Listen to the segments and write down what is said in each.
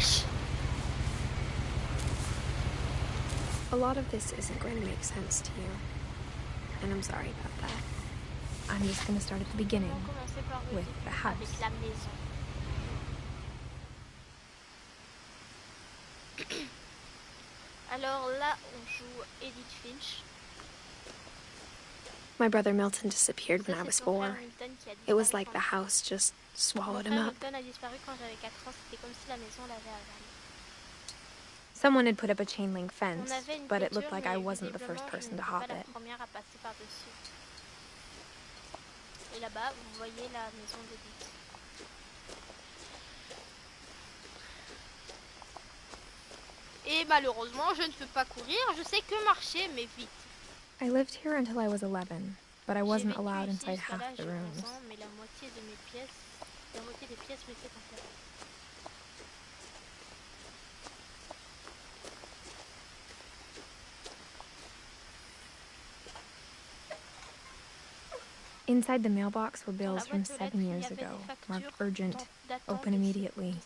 vache! A lot of this isn't going to make sense to you, and I'm sorry about that. I'm just going to start at the beginning, with the house. Avec la maison. Alors là, on joue Edith Finch. My brother Milton disappeared when I was 4. It was like the house just swallowed him up. Milton a disparu quand j'avais 4 ans. C'était comme si la maison l'avait avalé. Someone had put up a chain link fence, but it looked like I wasn't the first person to hop it. Et là-bas, vous voyez la maison d'Edith. Et malheureusement, je ne peux pas courir, je sais que marcher, mais vite. I lived here until I was 11, but I wasn't allowed inside half the rooms. Mais la moitié des pièces m'étaient interdites. Inside the mailbox were bills from 7 years ago, marked urgent, open immediately.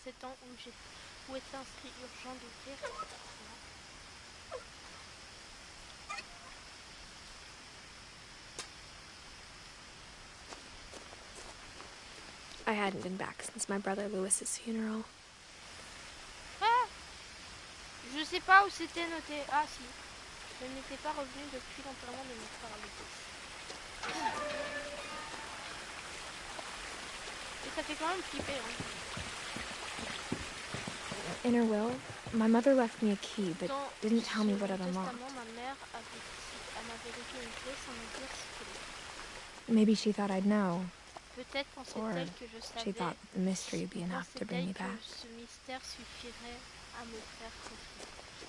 I hadn't been back since my brother Lewis's funeral. Ah, je sais pas où c'était noté. Ah si, je n'étais pas revenue depuis l'enterrement de mon frère Lucas. Et ça fait quand même flipper, hein. In her will, my mother left me a key, but didn't tell me what it unlocked. Maybe she thought I'd know. Or she thought that the mystery would be enough to bring me back. Ce mystère suffirait à me faire revenir.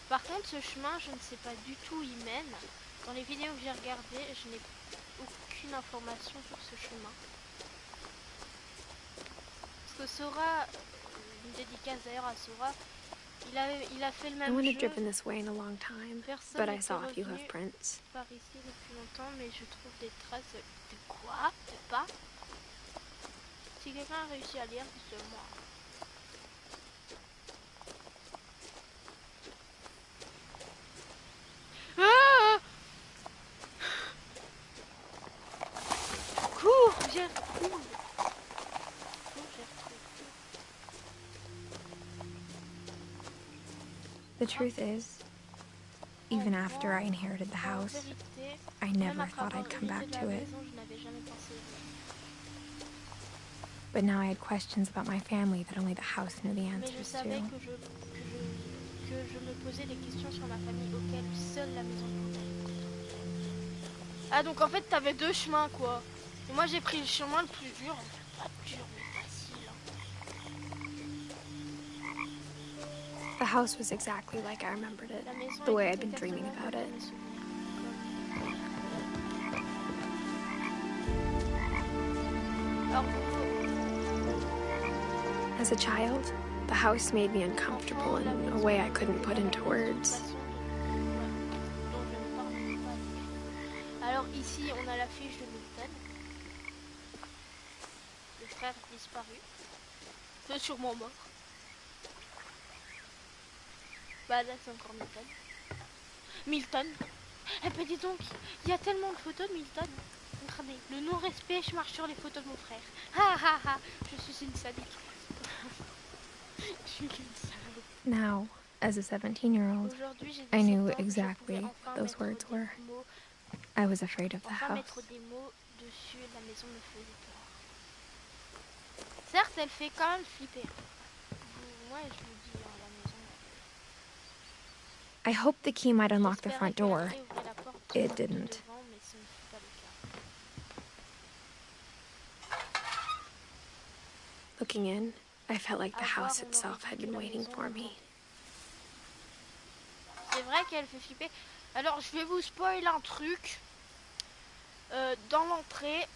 Par contre, ce chemin, je ne sais pas du tout où il mène. Dans les vidéos que j'ai regardées, je n'ai aucune information sur ce chemin. Parce que Sora, une dédicace d'ailleurs à Sora, il a fait le même jeu. I wouldn't have driven this way in a long time, but I saw a few hoof prints. Par ici depuis longtemps, mais je trouve des traces de quoi? De pas? Si quelqu'un a réussi à lire, dites-le moi. Ah! Cours, Gertrude! The truth is, even after I inherited the house, I never thought I'd come back to it. But now I had questions about my family that only the house knew the answers to. Que je me posais des questions sur ma famille auxquelles seule la maison pouvait. Ah donc en fait t'avais deux chemins quoi. Et moi j'ai pris le chemin le plus dur. Pas dur mais facile. The house was exactly like I remembered it, the way I'd been dreaming about it. As a child, the house made me uncomfortable in a way I couldn't put into words. Alors ici, on a la fiche de Milton. Le frère disparu. C'est sûrement mort. Bah là, c'est encore Milton. Milton. Eh ben dis donc, il y a tellement de photos de Milton. Regardez, le non-respect, je marche sur les photos de mon frère. Ha ha ha, je suis une sadique. Now, as a 17-year-old, I knew exactly what those words were. I was afraid of the house. Certes, elle fait quand même flipper. Moi, je vous dis, la maison. I hoped the key might unlock the front door. It didn't. Looking in, I felt like the house itself had been waiting for me. C'est vrai qu'elle fait flipper. Alors, je vais vous spoiler un truc. Dans l'entrée,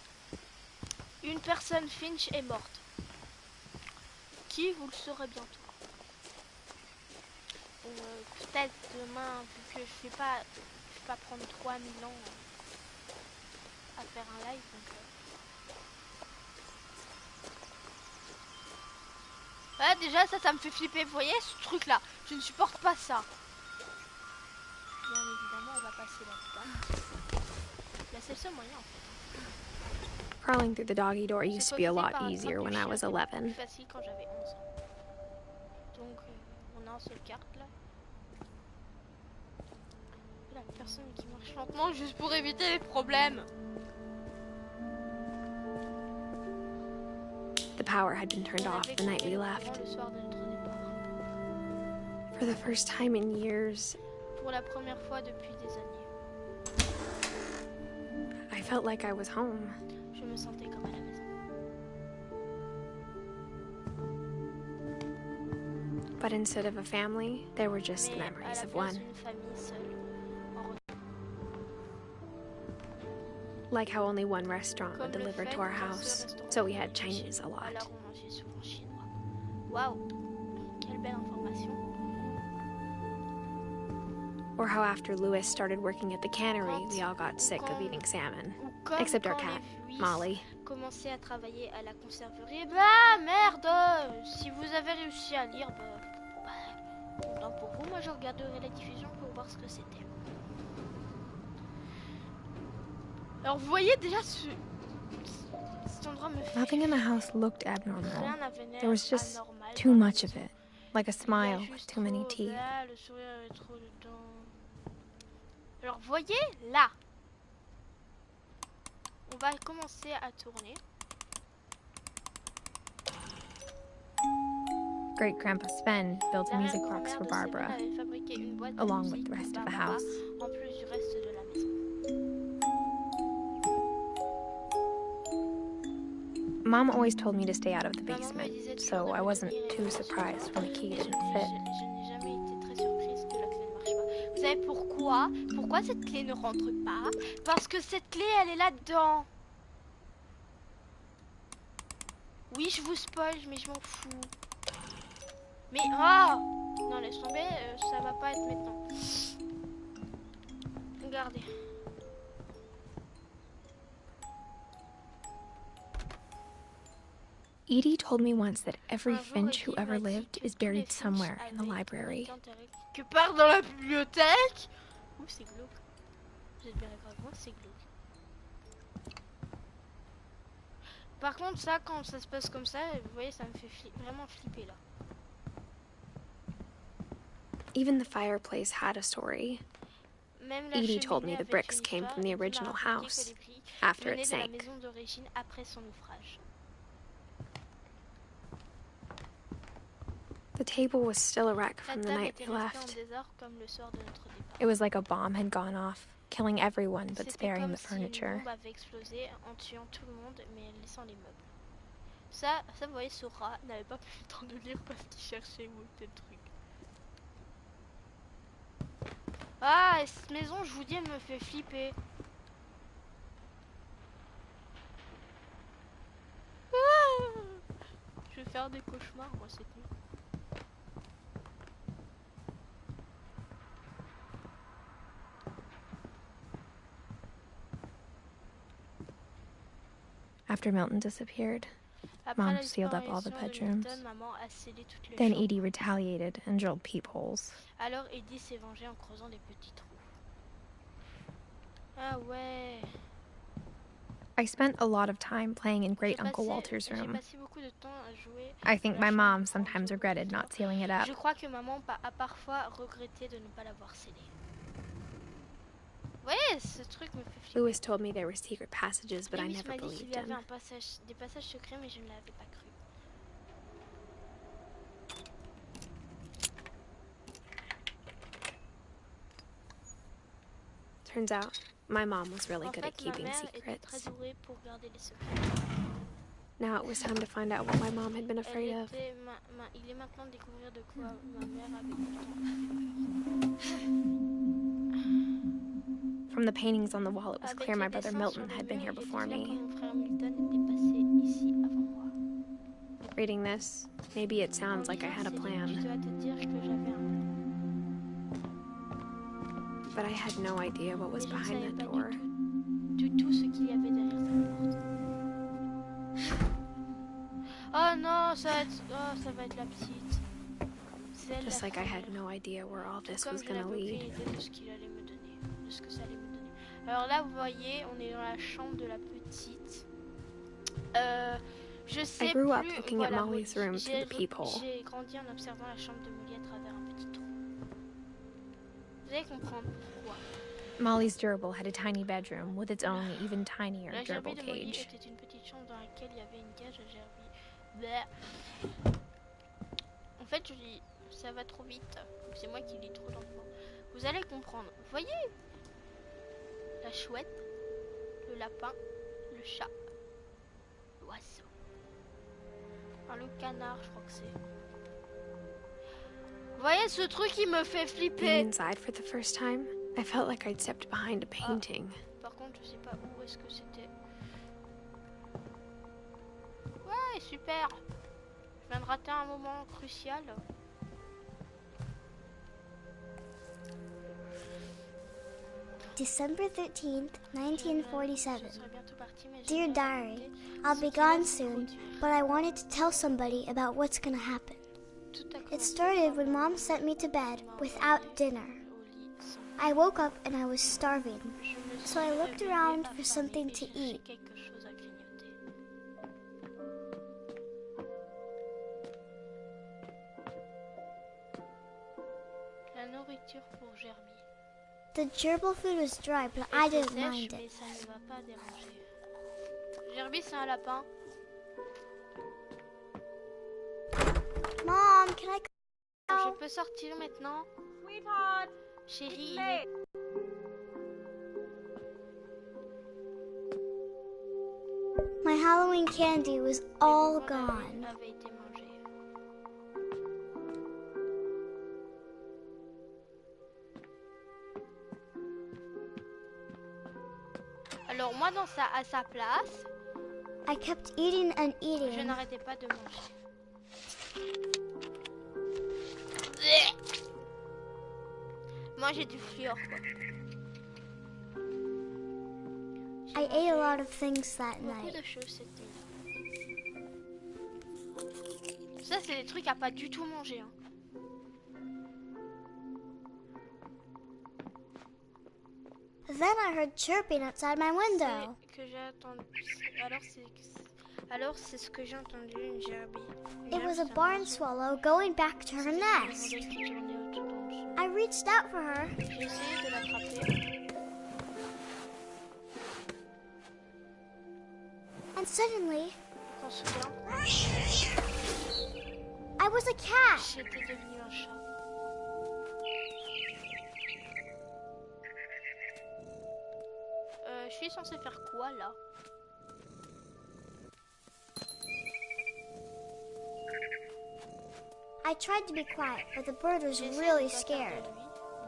une personne Finch est morte. Qui, vous le saurez bientôt. Peut-être demain, vu que je vais pas prendre 3000 ans à faire un live. Donc, Ouais, déjà ça me fait flipper. Vous voyez ce truc là? Je ne supporte pas ça. Bien évidemment, on va passer là-dedans. Là, c'est le seul moyen en fait. Crawling through the doggy door used to be a lot easier when I was 11. Facile quand j'avais 11 ans. Donc, on a un seul carte là. La personne qui marche lentement juste pour éviter les problèmes. The power had been turned off the night we left. Le soir de notre départ. For the first time in years, pour la première fois depuis des années, I felt like I was home. Je me sentais comme à la maison. But instead of a family, there were just the memories of one. Like how only one restaurant would deliver to our house, so we had Chinese a lot. Wow, quelle belle information. Or how after Louis started working at the cannery, we all got sick of eating salmon. Except our cat, Molly. Commencé à travailler à la conserverie. Bah merde! Si vous avez réussi à lire, content pour vous. Moi je regarderai la diffusion pour voir ce que c'était. Alors vous voyez déjà cet endroit me fait... Nothing in the house looked abnormal. Rien n'avait l'air There was just anormal too dans la much of maison. it. Like a smile with too many teeth. Le sourire avait trop de dents. Alors voyez là. On va commencer à tourner. Great Grandpa Sven built a music box for Barbara, along with the rest of the house. En plus du reste de la maison. Mom always told me to stay out of the basement, so I wasn't too surprised when the key didn't fit. Je n'ai jamais été très surprise que la clé ne marche pas. Vous savez pourquoi? Pourquoi cette clé ne rentre pas? Parce que cette clé, elle est là-dedans. Oui, je vous spoil, mais je m'en fous. Mais oh non, laisse tomber, ça va pas être maintenant. Regardez. Edie told me once that every finch who ever lived is buried somewhere in the library. Que part dans la bibliothèque. Ouh, c'est glauque. Vous êtes bien d'accord avec moi, c'est glauque. Par contre, ça, quand ça se passe comme ça, vous voyez, ça me fait vraiment flipper là. Even the fireplace had a story. Edie told me the bricks came from the original house after it sank. The table was still a wreck from the night we left. It was like a bomb had gone off, killing everyone but sparing the furniture. Ça, vous voyez, ce rat n'avait pas pris le temps de lire parce qu'il cherchait où était le truc. Ah, et cette maison, je vous dis, elle me fait flipper. Ah, je vais faire des cauchemars, moi, cette nuit. After Milton disappeared, Mom sealed up all the bedrooms. Then Edie retaliated and drilled peepholes. Alors Edie s'est vengée en creusant des petits trous. Ah ouais. I spent a lot of time playing in Great Uncle Walter's room. I think my mom sometimes regretted not sealing it up. Je crois que maman a parfois regretté de ne pas l'avoir scellé. Ouais, ce truc me fait flipper. Louis told me there were secret passages, but I never believed him. Des passages secrets, mais je ne l'avais pas cru. Turns out, my mom was really good at keeping secrets. Now it was time to find out what my mom had been afraid of. Il est maintenant de découvrir de quoi ma mère avait pourtant. From the paintings on the wall, it was clear my brother Milton had been here before me. Reading this, maybe it sounds like I had a plan. But I had no idea what was behind that door. Oh, Oh non, ça va être la petite. Just like I had no idea where all this was gonna lead. De ce qu'il allait me donner, de ce que ça allait me donner. Alors là, vous voyez, on est dans la chambre de la petite. Je sais I grew up plus. looking Voilà, at Molly's room through the peephole. J'ai grandi en observant la chambre de Molly à travers un petit trou. Vous allez comprendre pourquoi. Molly's gerbil had a tiny bedroom with its own even tinier La gerbil gerbille de Molly cage. était une petite chambre dans laquelle il y avait une cage à gerbille. Bleh. En fait, ça va trop vite. C'est moi qui lis trop lentement. Vous allez comprendre. Vous voyez la chouette, le lapin, le chat, l'oiseau. Enfin, le canard, je crois que c'est. Vous voyez ce truc qui me fait flipper. Being inside for the first time, I felt like I'd stepped behind a painting. Par contre, je sais pas où est-ce que c'était. Ouais, super. Je viens de rater un moment crucial. December 13th, 1947. Dear Diary, I'll be gone soon, but I wanted to tell somebody about what's gonna happen. It started when Mom sent me to bed without dinner. I woke up and I was starving, so I looked around for something to eat. La nourriture pour Gerby. The gerbil food was dry, but I didn't mind it. Ça ne va pas déranger. Gerby, c'est un lapin. Mom, can I Je peux sortir maintenant? Chérie, My Halloween candy was all gone. avait été mangé. Alors moi, à sa place, I kept eating and je eating. n'arrêtais pas de manger. Manger du fluor, quoi. I ate a lot of things that Beaucoup night. de choses cette nuit. Ça, c'est des trucs à pas du tout manger. Hein. Then I heard chirping outside my window. Que j'ai entendu. Alors c'est ce que j'ai entendu, une gerbille. It was a barn swallow going back to her nest. I reached out for her. J'ai essayé de l'attraper. And suddenly, Quand soudain, I was a cat. j'étais devenue un chat. Je suis censée faire quoi là? I tried to be quiet, but the bird was really scared.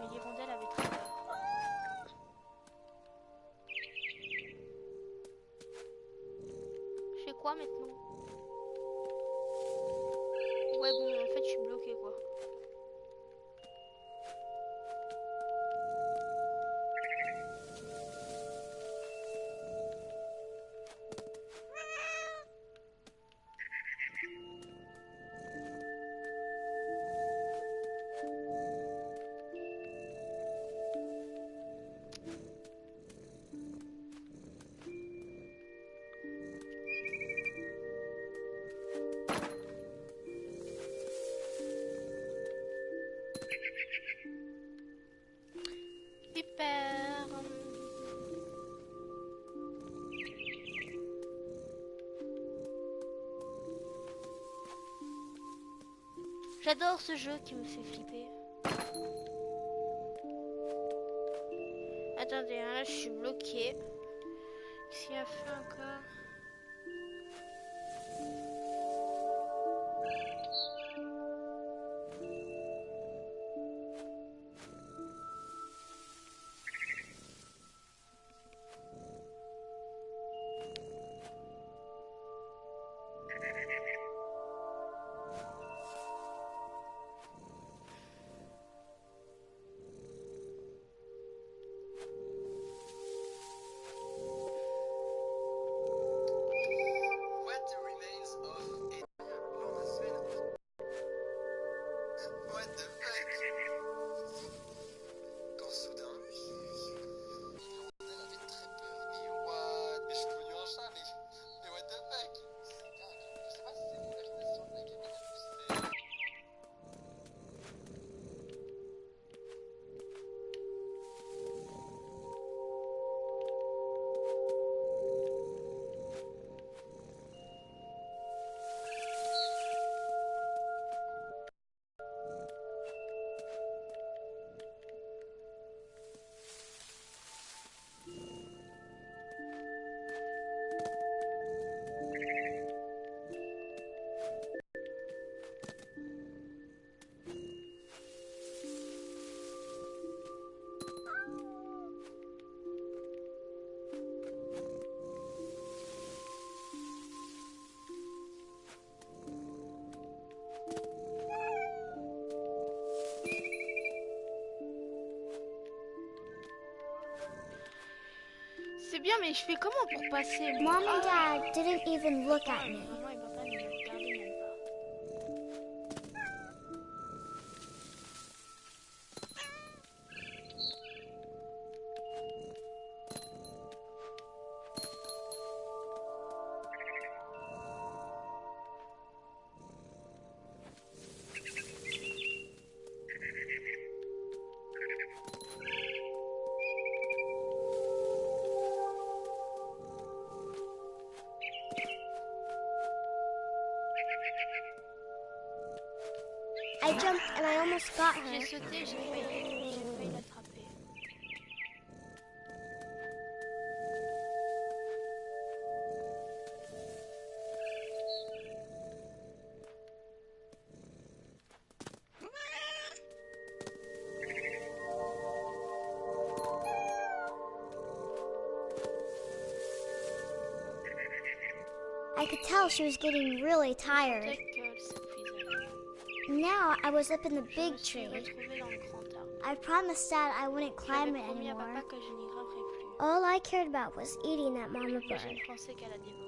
Mais l'hirondelle avait très peur. Je fais quoi maintenant? Ouais bon, en fait je suis bloquée quoi. Super. J'adore ce jeu qui me fait flipper. Attendez, hein, là je suis bloquée. Qu'est-ce qu'il a fait encore? what the fuck? Quand soudain, l'hirondelle avait très peur. Mais what? Mais je suis devenu un chat, mais what the fuck? Je sais pas si c'est l'imagination de la gamine ou si c'est... C'est bien, mais je fais comment pour passer? Mom and Dad didn't even look at me. Maman et papa ne me regardaient même pas. I jumped and I almost got her. J'ai sauté, j'ai failli l'attraper. I could tell she was getting really tired. Peut-être qu'elle s'épuisait. Now I was up in the Je big me suis tree. retrouvée dans le grand arbre. I promised Dad I wouldn't climb J'avais it promis à anymore. papa que je n'y grimperais plus. All I cared about was eating that mama Mais je bird. ne pensais qu'à la dévorer.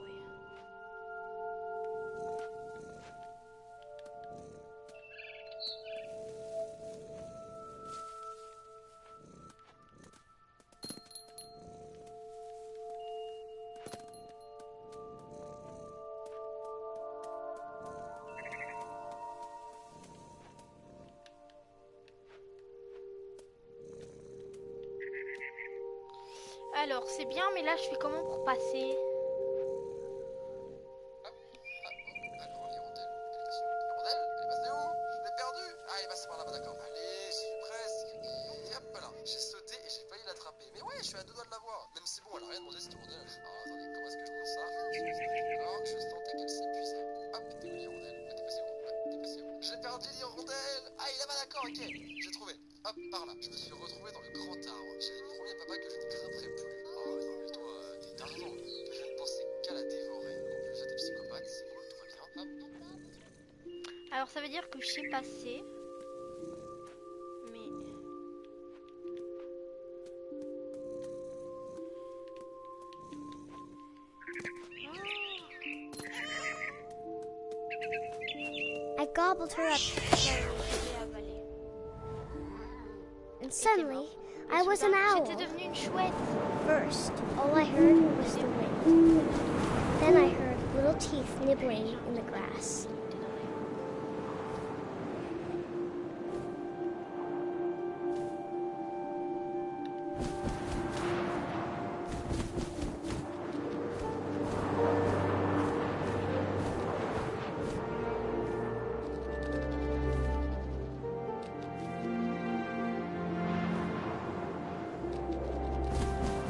Alors, c'est bien, mais là, je fais comment pour passer? Alors, l'hirondelle, elle est passée où? L'hirondelle, elle est passée où? Je l'ai perdue. Ah, elle est passée par là-bas, d'accord. Allez, j'y suis presque. Et hop là, j'ai sauté et j'ai failli l'attraper. Mais ouais, je suis à deux doigts de la voir. Même si bon, elle a rien demandé cette hirondelle. Alors, attendez, comment est-ce que je vois ça? D'accord, je sentais qu'elle s'épuisait. Hop, t'es où l'hirondelle? T'es passée où? T'es passée où? J'ai perdu l'hirondelle. Ah, il est là-bas, d'accord, ok. J'ai trouvé. Hop, par là. Je me suis retrouvé dans le grand arbre. J'ai promis à papa que je ne grimperais plus. Oh, non, mais toi, t'es Tarzan. Je ne pensais qu'à la dévorer. En plus, t'es psychopathe, c'est cool, tout va bien. Hop. Alors, ça veut dire que je sais passer. Mais... I gobbled her up, Je l'ai avalé. and suddenly I was an J'étais owl. devenue une chouette. First, all I heard was the wind. Then I heard little teeth nibbling in the grass.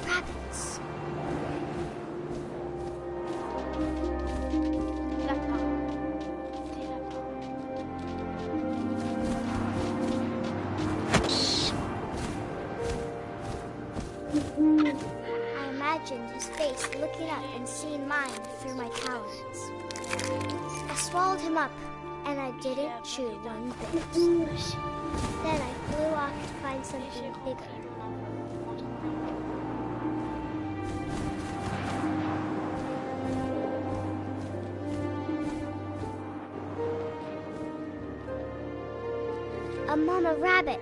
Rabbits. Lapin. Des lapins. I imagined his face looking up and seeing mine through my talons. I swallowed him up, and I didn't chew one bit. Then I flew off to find Et j'ai something rempli bigger. mon enveloppe. a mama rabbit.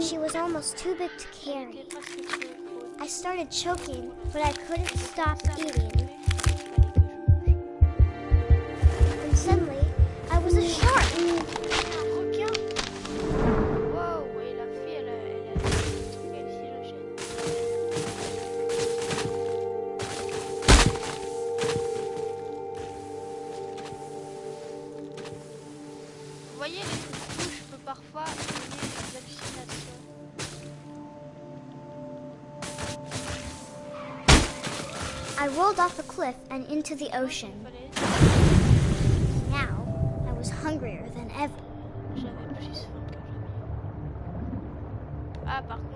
She was almost too big to carry. I started choking, but I couldn't stop eating. And suddenly, I was a shark. Vous voyez, les coups, je peux parfois donner des hallucinations. I rolled off a cliff and into the ocean. Now, I was hungrier than ever. J'avais plus faim que jamais. Ah, par contre...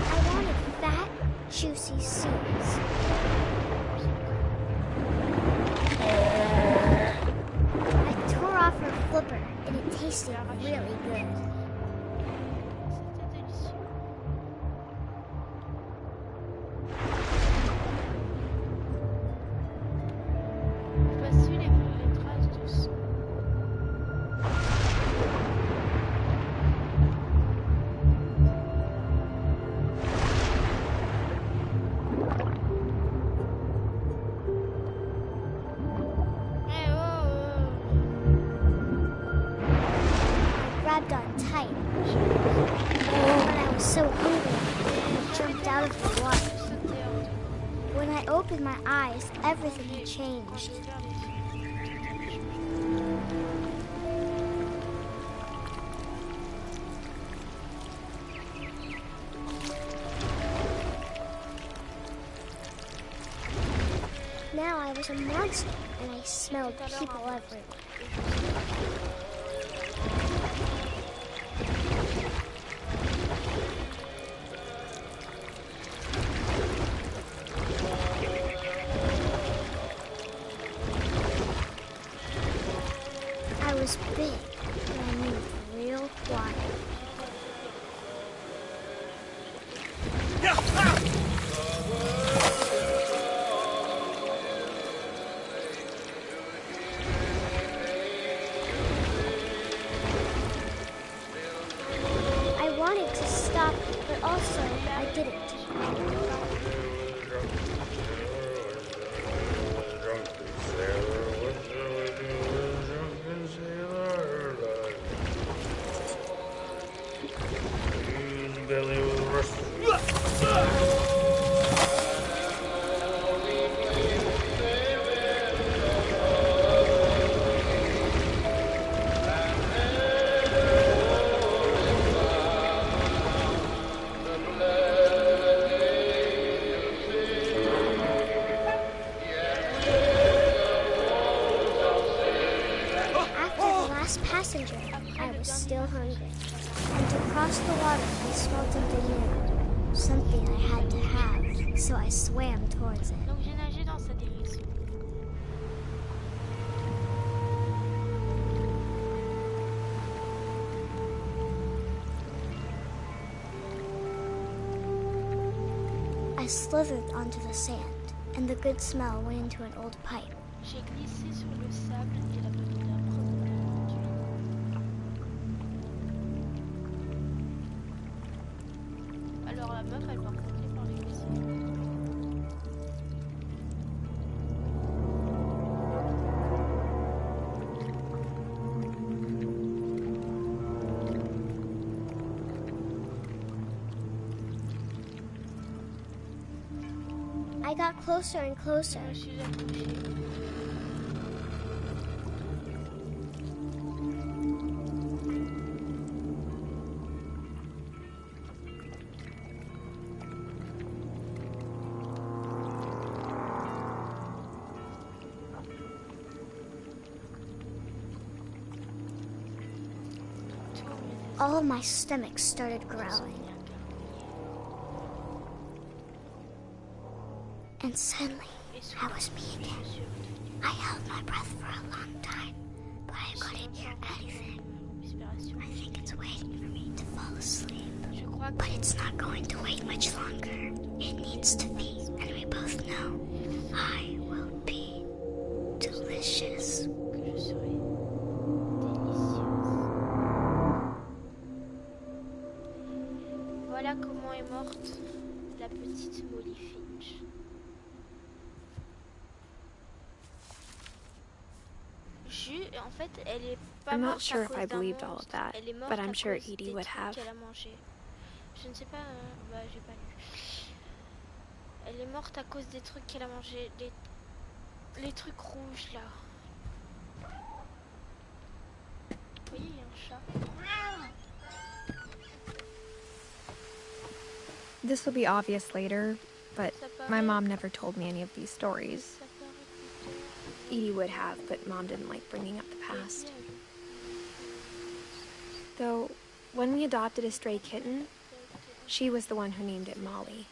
I wanted fat, juicy seeds. I tore off her flipper, and it tasted really good. C'était délicieux. Je pas su les traces de sang. Grabbed on tight. But I was so hungry, I jumped out of the water. When I opened my eyes, everything had changed. Now I was a monster, and I smelled people everywhere. I was big, and I moved real quiet. I wanted to stop, but also I didn't. Passenger, I was still hungry. And to cross the water, I smelled something new. Something I had to have, so I swam towards it. Donc j'ai nagé dans sa direction. I slithered onto the sand, and the good smell went into an old pipe. J'ai glissé sur le sable et la bonne odeur provenait de l'enduit. Alors la meuf, elle va remonter par les glaciers. I got closer and closer. Je me suis accrochée. All my stomach started growling. And suddenly, I was me again. I held my breath for a long time, but I couldn't hear anything. I think it's waiting for me to fall asleep. But it's not going to wait much longer. It needs to be, and we both know I will be delicious. Voilà comment est morte la petite Molly Finch. En fait, elle est pas I'm morte not sure à if cause I d'un believed all of monstre. that, Elle est morte but I'm à sure cause Edie des would trucs have. qu'elle a mangé. Je ne sais pas, bah j'ai pas lu. Elle est morte à cause des trucs qu'elle a mangé, les trucs rouges là. Vous voyez, il y a un chat. This will be obvious later, but my mom never told me any of these stories. Edie would have, but Mom didn't like bringing up the past. Though, when we adopted a stray kitten, she was the one who named it Molly.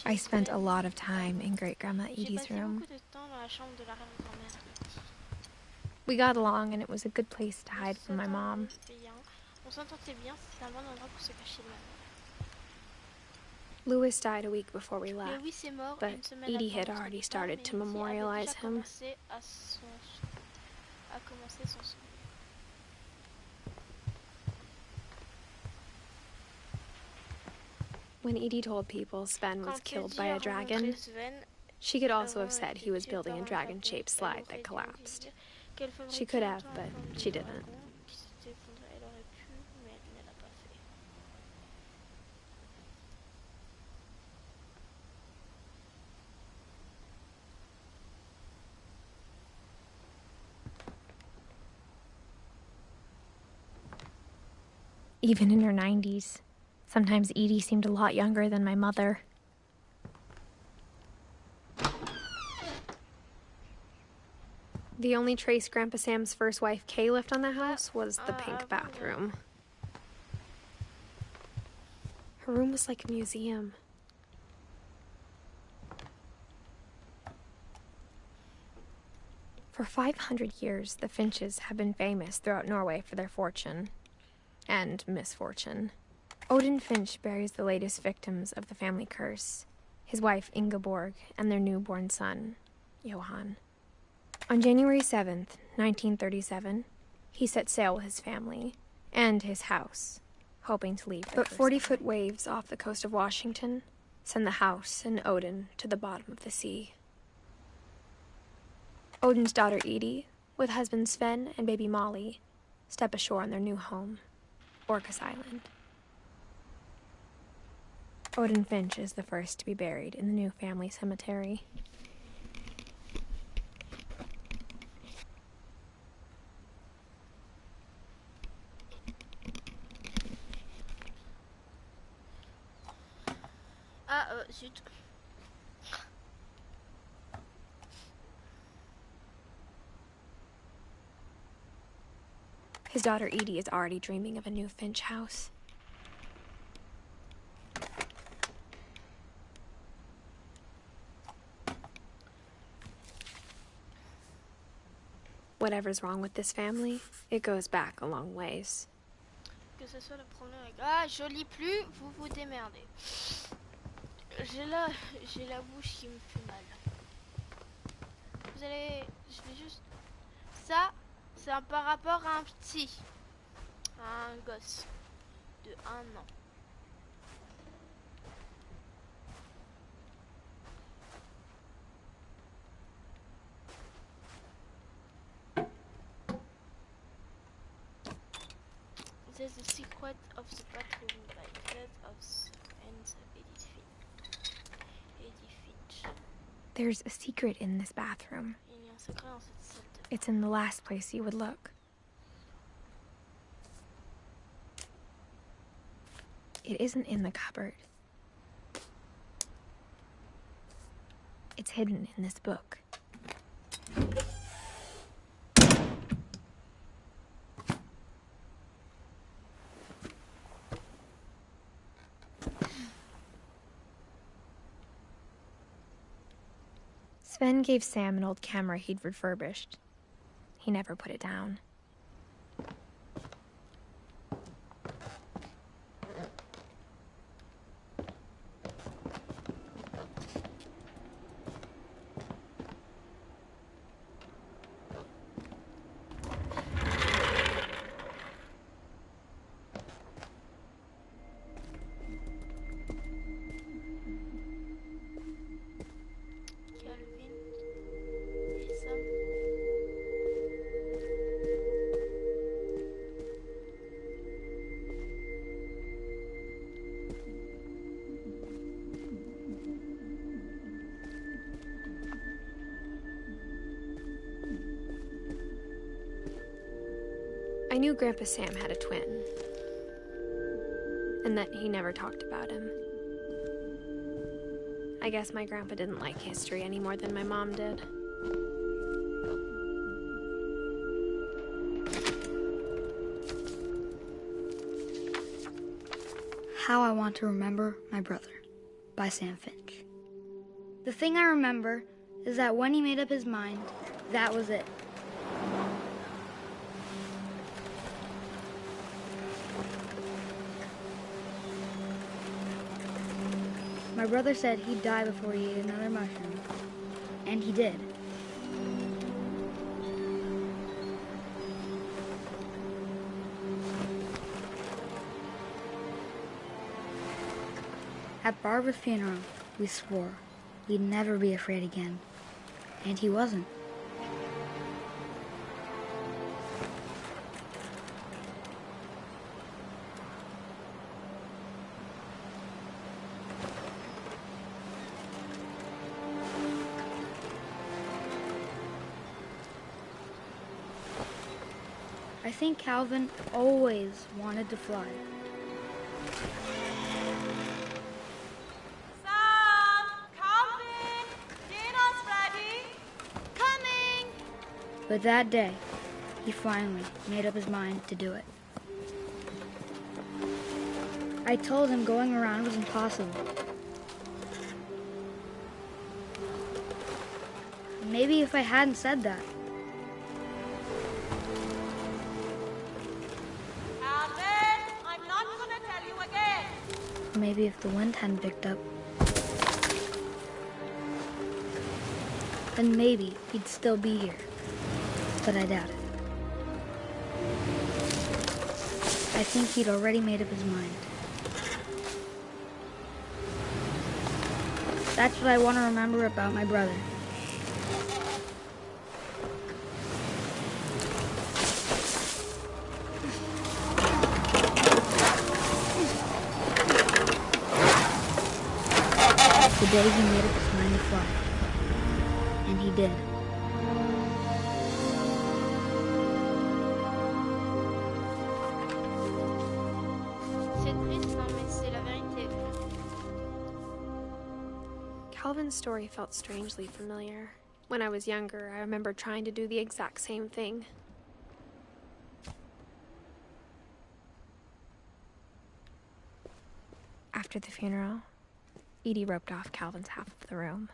I spent a lot of time in Great-Grandma Edie's room. We got along, and it was a good place to hide from my mom. Louis died a week before we left, but Edie had already started to memorialize him. When Edie told people Sven was killed by a dragon, she could also have said he was building a dragon-shaped slide that collapsed. She could have, but she didn't. Even in her 90s, sometimes Edie seemed a lot younger than my mother. The only trace Grandpa Sam's first wife, Kay, left on the house was the pink bathroom. Her room was like a museum. For 500 years, the Finches have been famous throughout Norway for their fortune and misfortune. Odin Finch buries the latest victims of the family curse, his wife Ingeborg and their newborn son, Johan. On January 7th, 1937, he set sail with his family and his house, hoping to leave. But 40-foot waves off the coast of Washington send the house and Odin to the bottom of the sea. Odin's daughter Edie, with husband Sven and baby Molly, step ashore on their new home, Orcas Island. Odin Finch is the first to be buried in the new family cemetery. Zut. His daughter Edie is already dreaming of a new Finch house. Whatever's wrong with this family, it goes back a long ways. Que ce soit le problème avec... Ah, je lis plus, vous vous démerdez. J'ai la bouche qui me fait mal. Vous allez... Je vais juste... Ça, c'est par rapport à un petit. À un gosse de 1 an. There's a secret of the bathroom by Fred of and Edith Finch. There's a secret in this bathroom. Il y a un secret dans cette salle de bain. It's in the last place you would look. It isn't in the cupboard. It's hidden in this book. Sven gave Sam an old camera he'd refurbished. He never put it down. I knew Grandpa Sam had a twin, and that he never talked about him. I guess my grandpa didn't like history any more than my mom did. How I Want to Remember My Brother by Sam Finch. The thing I remember is that when he made up his mind, that was it. My brother said he'd die before he ate another mushroom, and he did. At Barbara's funeral, we swore we'd never be afraid again, and he wasn't. I think Calvin always wanted to fly. Sam! Calvin! Dinner's ready! Coming! But that day, he finally made up his mind to do it. I told him going around was impossible. Maybe if I hadn't said that, maybe if the wind hadn't picked up, then maybe he'd still be here. But I doubt it. I think he'd already made up his mind. That's what I want to remember about my brother. The day he made up his mind to fly. And he did. C'est triste, hein, mais c'est la vérité. Calvin's story felt strangely familiar. When I was younger, I remember trying to do the exact same thing. After the funeral, Edie roped off Calvin's half of the room.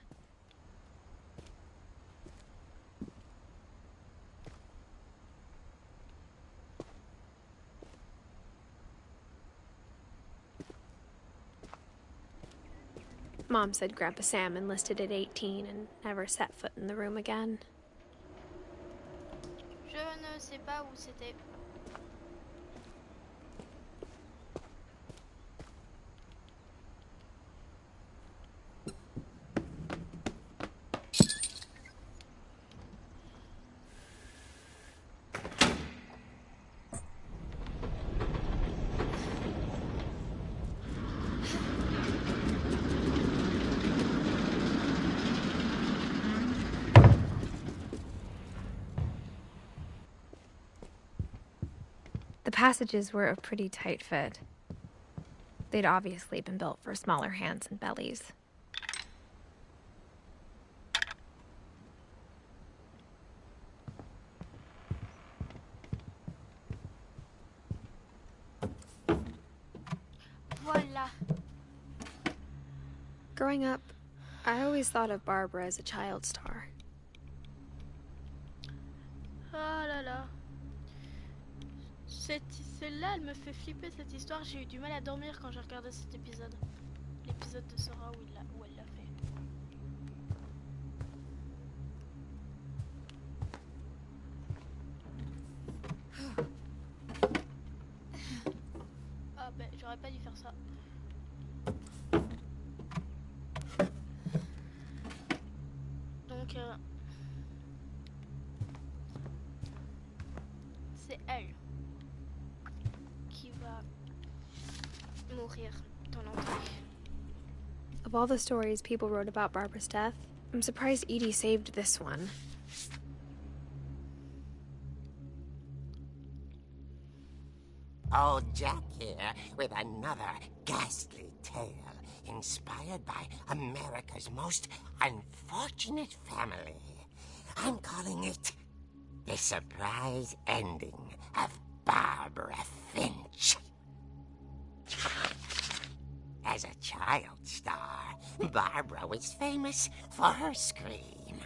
Mom said Grandpa Sam enlisted at 18 and never set foot in the room again. Je ne sais pas où c'était. The passages were a pretty tight fit. They'd obviously been built for smaller hands and bellies. Voilà. Growing up, I always thought of Barbara as a child star. Oh là là. Celle-là, elle me fait flipper cette histoire. J'ai eu du mal à dormir quand j'ai regardé cet épisode. L'épisode de Sora où elle l'a fait. Ah ben, j'aurais pas dû faire ça. Donc, c'est elle qui va mourir dans l'entrée. Of all the stories people wrote about Barbara's death, I'm surprised Edie saved this one. Old Jack here with another ghastly tale inspired by America's most unfortunate family. I'm calling it The Surprise Ending of Barbara Finch. As a child star, Barbara was famous for her scream.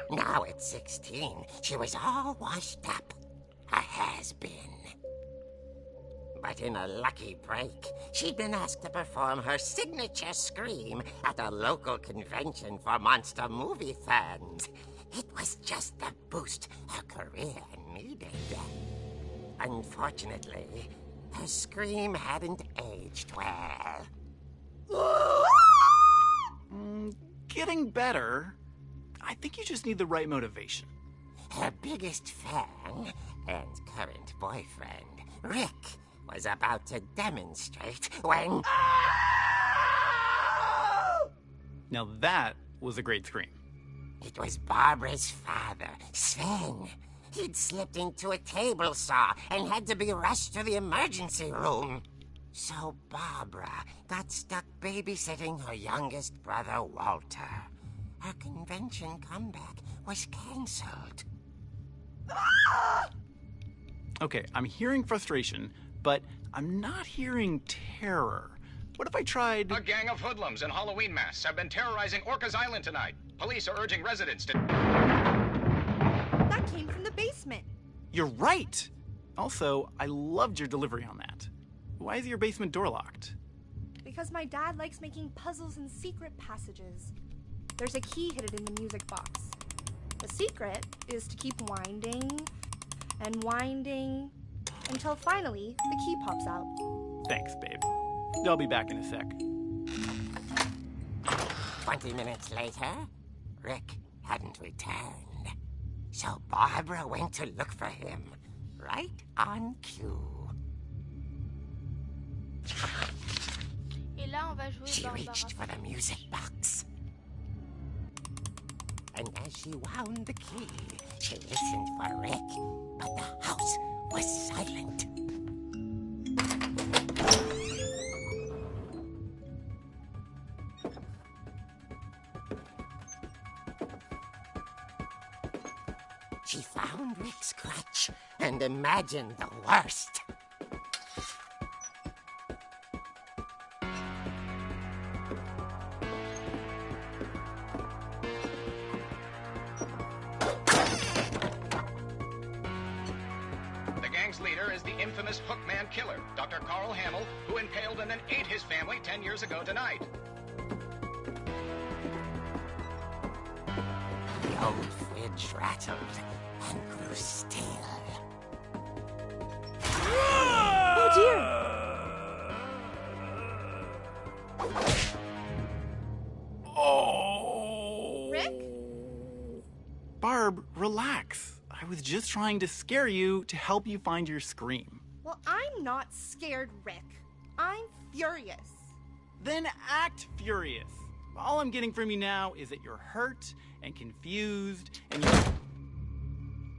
Now at 16, she was all washed up. A has-been. But in a lucky break, she'd been asked to perform her signature scream at a local convention for monster movie fans. It was just the boost her career needed. Unfortunately, her scream hadn't aged well. Getting better. I think you just need the right motivation. Her biggest fan and current boyfriend, Rick, was about to demonstrate when... Now that was a great scream. It was Barbara's father, Sven. He'd slipped into a table saw and had to be rushed to the emergency room. So Barbara got stuck babysitting her youngest brother, Walter. Her convention comeback was cancelled. Okay, I'm hearing frustration, but I'm not hearing terror. What if I tried... A gang of hoodlums in Halloween masks have been terrorizing Orcas Island tonight. Police are urging residents to... That came from the basement. You're right! Also, I loved your delivery on that. Why is your basement door locked? Because my dad likes making puzzles and secret passages. There's a key hidden in the music box. The secret is to keep winding and winding until finally the key pops out. Thanks, babe. I'll be back in a sec. 20 minutes later, Rick hadn't returned. So Barbara went to look for him, right on cue. Et là, on va jouer She reached for the music box. And as she wound the key, she listened for Rick, but the house was silent. She found Rick's crutch and imagined the worst. The gang's leader is the infamous Hookman killer, Dr. Carl Hamill, who impaled and then ate his family 10 years ago tonight. The old fridge rattled and grew still. Oh dear! Oh! Rick? Barb, relax. I was just trying to scare you to help you find your scream. Well, I'm not scared, Rick. I'm furious. Then act furious. All I'm getting from you now is that you're hurt and confused and you...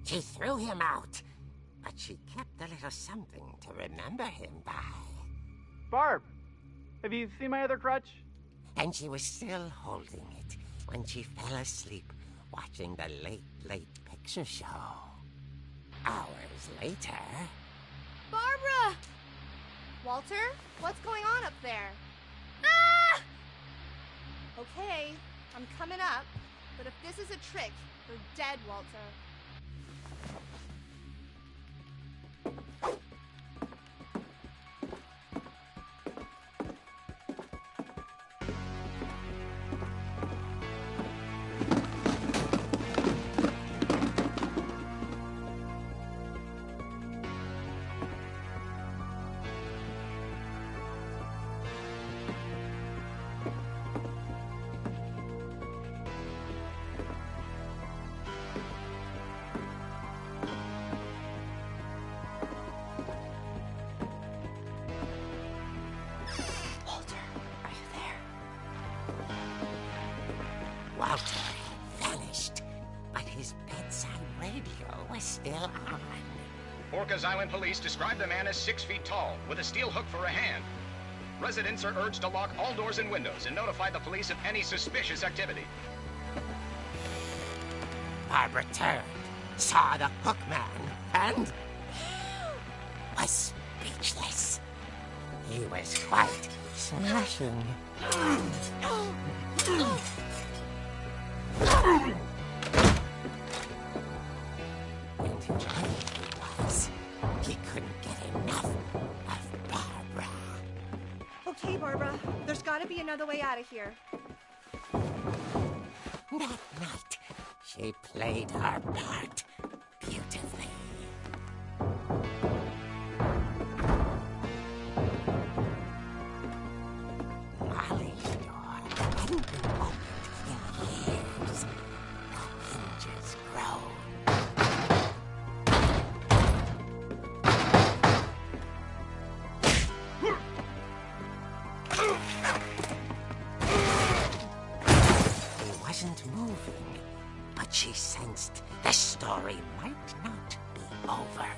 She threw him out, but she kept a little something to remember him by. Barb, have you seen my other crutch? And she was still holding it when she fell asleep watching the late picture show. Hours later... Barbara! Walter, what's going on up there? Ah! Okay, I'm coming up, but if this is a trick, you're dead, Walter. Walter had vanished, but his bedside radio was still on. Orcas Island police describe the man as 6 feet tall, with a steel hook for a hand. Residents are urged to lock all doors and windows and notify the police of any suspicious activity. Barbara turned, saw the hook man, and was speechless. He was quite smashing. And Johnny was. He couldn't get enough of Barbara. Okay, Barbara, there's gotta be another way out of here. That night, she played her part beautifully. Molly's door hadn't been opened in years. The hinges groaned. He wasn't moving, but she sensed the story might not be over.